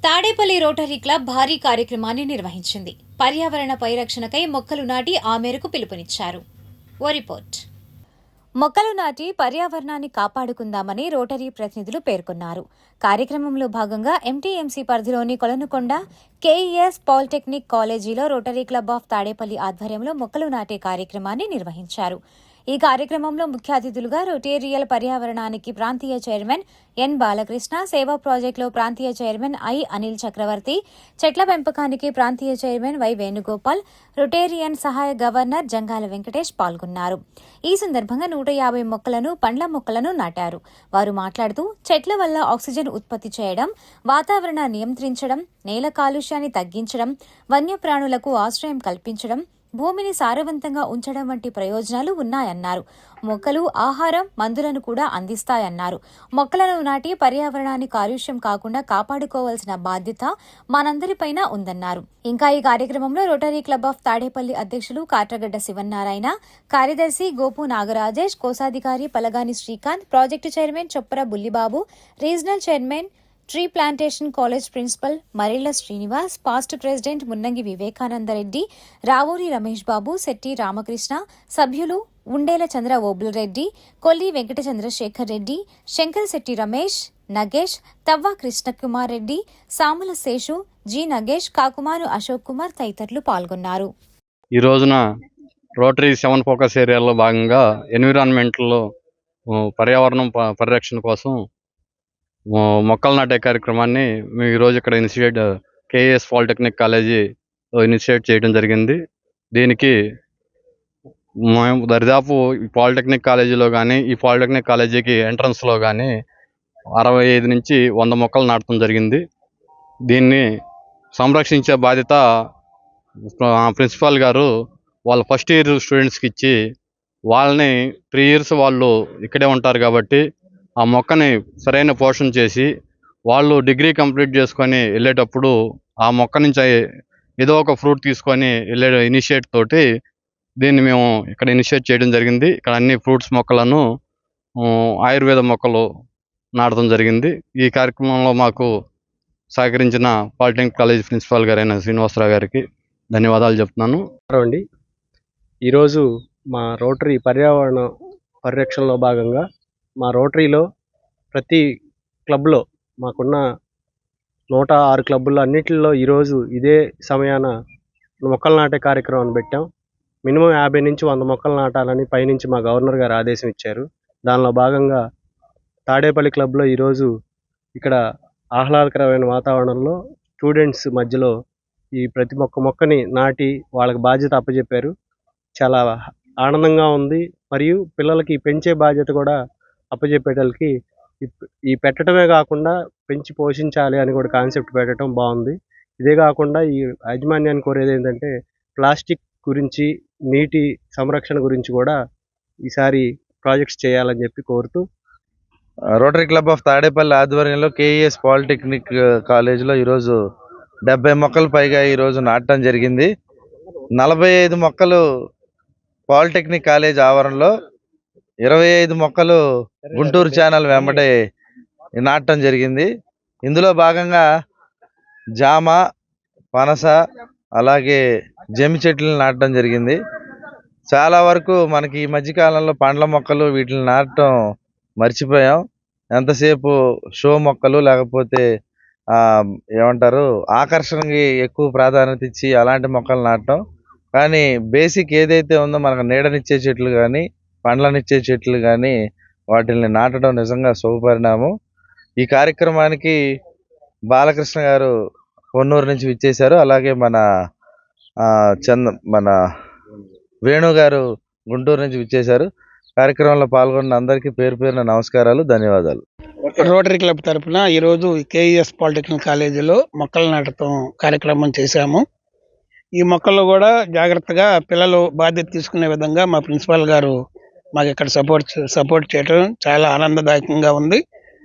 Tadepalli rotary club భారీ కార్యక్రమాన్ని నిర్వహించింది. పర్యావరణ పరిరక్షణకై మొక్కలు నాటి ఆ మేరకు పిలుపునిచ్చారు. ఓ రిపోర్ట్. మొక్కలు నాటి పర్యావరణాన్ని కాపాడుకుందామని రోటరీ ప్రతినిధులు పేర్కొన్నారు. కార్యక్రమంలో భాగంగా ఎంటీఎంసీ పరిధిలోని కొలనుకొండ కేఈఎస్ పాలిటెక్నిక్ కాలేజీలో రోటరీ క్లబ్ ఆఫ్ తాడేపల్లి ఆధ్వర్యంలో మొక్కలు నాటే కార్యక్రమాన్ని నిర్వహించారు. ఈ కార్యక్రమంలో ముఖ్య అతిథులుగా రొటేరియల్ పర్యావరణానికి ప్రాంతీయ చైర్మన్ ఎన్ బాలకృష్ణ, సేవా ప్రాజెక్టులో ప్రాంతీయ చైర్మన్ ఐ అనిల్ చక్రవర్తి, చెట్ల పెంపకానికి ప్రాంతీయ చైర్మన్ వై వేణుగోపాల్, రొటేరియన్ సహాయ గవర్నర్ జంగాల వెంకటేష్ పాల్గొన్నారు. ఈ సందర్భంగా 150 మొక్కలను, పండ్ల మొక్కలను నాటారు. వారు మాట్లాడుతూ చెట్ల వల్ల ఆక్సిజన్ ఉత్పత్తి చేయడం, వాతావరణాన్ని నియంత్రించడం, నేల కాలుష్యాన్ని తగ్గించడం, వన్యప్రాణులకు ఆశ్రయం కల్పించడం, భూమిని సారవంతంగా ఉంచడం వంటి ప్రయోజనాలు ఉన్నాయన్నారు. మొక్కలు ఆహారం, మందులను కూడా అందిస్తాయన్నారు. మొక్కలను నాటి పర్యావరణాన్ని కాలుష్యం కాకుండా కాపాడుకోవాల్సిన బాధ్యత మనందరిపైన ఉందన్నారు. ఇంకా ఈ కార్యక్రమంలో రోటరీ క్లబ్ ఆఫ్ తాడేపల్లి అధ్యక్షులు కాట్రగడ్డ శివన్నారాయణ, కార్యదర్శి గోపు నాగరాజేష్, కోశాధికారి Palagani Srikanth, project chairman Choppara Bullibabu, regional chairman tree plantation college principal Marilla Srinivas, past president Munnangi Vivekananda Reddy, Ravuri Ramesh Babu, Shetti Ramakrishna, సభ్యులు ఉండేల చంద్ర ఓబుల్రెడ్డి, కొల్లి వెంకట చంద్రశేఖర్ రెడ్డి, శంకర్ శెట్టి రమేష్, నగేష్, తవ్వ కృష్ణకుమార్ రెడ్డి, సాముల శేషు, జి నగేష్, కాకుమాను అశోక్ కుమార్ తదితరులు పాల్గొన్నారు. ఈ రోజున రోటరీ 7 ఫోకస్ ఏరియాలో భాగంగా ఎన్విరాన్మెంట్లో పర్యావరణం పరిరక్షణ కోసం మొక్కలు నాటే కార్యక్రమాన్ని మేము ఈరోజు ఇక్కడ కేఎస్ పాలిటెక్నిక్ కాలేజీలో ఇనిషియేట్ చేయడం జరిగింది. దీనికి మేము దరిదాపు ఈ పాలిటెక్నిక్ కాలేజీలో కానీ, ఈ పాలిటెక్నిక్ కాలేజీకి ఎంట్రన్స్లో కానీ 65 నుంచి 100 మొక్కలు నాటడం జరిగింది. దీన్ని సంరక్షించే బాధ్యత ప్రిన్సిపాల్ గారు వాళ్ళ ఫస్ట్ ఇయర్ స్టూడెంట్స్కి ఇచ్చి, వాళ్ళని 3 ఇయర్స్ వాళ్ళు ఇక్కడే ఉంటారు కాబట్టి ఆ మొక్కని సరైన పోషణ చేసి, వాళ్ళు డిగ్రీ కంప్లీట్ చేసుకొని వెళ్ళేటప్పుడు ఆ మొక్క నుంచి ఏదో ఒక ఫ్రూట్ తీసుకొని వెళ్ళే ఇనిషియేట్ తోటి దీన్ని మేము ఇక్కడ ఇనిషియేట్ చేయడం జరిగింది. ఇక్కడ అన్ని ఫ్రూట్స్ మొక్కలను, ఆయుర్వేద మొక్కలు నాటడం జరిగింది. ఈ కార్యక్రమంలో మాకు సహకరించిన పాలిటెక్నిక్ కాలేజ్ ప్రిన్సిపాల్ గారైన శ్రీనివాసరావు గారికి ధన్యవాదాలు చెప్తున్నాను. అండి, ఈరోజు మా రోటరీ పర్యావరణ పరిరక్షణలో భాగంగా మా రోటరీలో ప్రతి క్లబ్లో మాకున్న 106 క్లబ్బుల్లో అన్నింటిలో ఈరోజు ఇదే సమయాన మొక్కలు నాటే కార్యక్రమాన్ని పెట్టాం. మినిమం 50 నుంచి 100 మొక్కలు నాటాలని పైనుంచి మా గవర్నర్ గారు ఆదేశం ఇచ్చారు. దానిలో భాగంగా తాడేపల్లి క్లబ్లో ఈరోజు ఇక్కడ ఆహ్లాదకరమైన వాతావరణంలో స్టూడెంట్స్ మధ్యలో ఈ ప్రతి మొక్కని నాటి వాళ్ళకి బాధ్యత అప్పచెప్పారు. చాలా ఆనందంగా ఉంది. మరియు పిల్లలకి పెంచే బాధ్యత కూడా అప్పచెప్పేటలకి ఈ పెట్టడమే కాకుండా పెంచి పోషించాలి అని కూడా కాన్సెప్ట్ పెట్టడం బాగుంది. ఇదే కాకుండా ఈ యాజమాన్యాన్ని కోరేది ఏంటంటే ప్లాస్టిక్ గురించి, నీటి సంరక్షణ గురించి కూడా ఈసారి ప్రాజెక్ట్స్ చేయాలని చెప్పి కోరుతూ, రోటరీ క్లబ్ ఆఫ్ తాడేపల్లి ఆధ్వర్యంలో కేఈఎస్ పాలిటెక్నిక్ కాలేజీలో ఈరోజు 70 మొక్కలు పైగా ఈరోజు నాటడం జరిగింది. 45 మొక్కలు పాలిటెక్నిక్ కాలేజ్ ఆవరణలో, 25 మొక్కలు గుంటూరు ఛానల్ వెంబడి నాటడం జరిగింది. ఇందులో భాగంగా జామ, పనస, అలాగే జమ్మి చెట్లను నాటడం జరిగింది. చాలా వరకు మనకి ఈ మధ్యకాలంలో పండ్ల మొక్కలు వీటిని నాటడం మర్చిపోయాం. ఎంతసేపు షో మొక్కలు లేకపోతే ఏమంటారు ఆకర్షణకి ఎక్కువ ప్రాధాన్యత ఇచ్చి అలాంటి మొక్కలు నాటడం. కానీ బేసిక్ ఏదైతే ఉందో మనకు నీడనిచ్చే చెట్లు కానీ, పండ్లనిచ్చే చెట్లు కానీ వాటిని నాటడం నిజంగా శుభపరిణామం. ఈ కార్యక్రమానికి బాలకృష్ణ గారు పొన్నూరు నుంచి విచ్చేశారు. అలాగే మన వేణు గారు గుంటూరు నుంచి విచ్చేశారు. కార్యక్రమంలో పాల్గొన్న అందరికీ పేరు పేరున నమస్కారాలు, ధన్యవాదాలు. రోటరీ క్లబ్ తరఫున ఈరోజు కేఈఎస్ పాలిటెక్నిక్ కాలేజీలో మొక్కలు నాటడం కార్యక్రమం చేశాము. ఈ మొక్కలు కూడా జాగ్రత్తగా పిల్లలు బాధ్యత తీసుకునే విధంగా మా ప్రిన్సిపాల్ గారు మాకు ఇక్కడ సపోర్ట్ చేయడం చాలా ఆనందదాయకంగా ఉంది.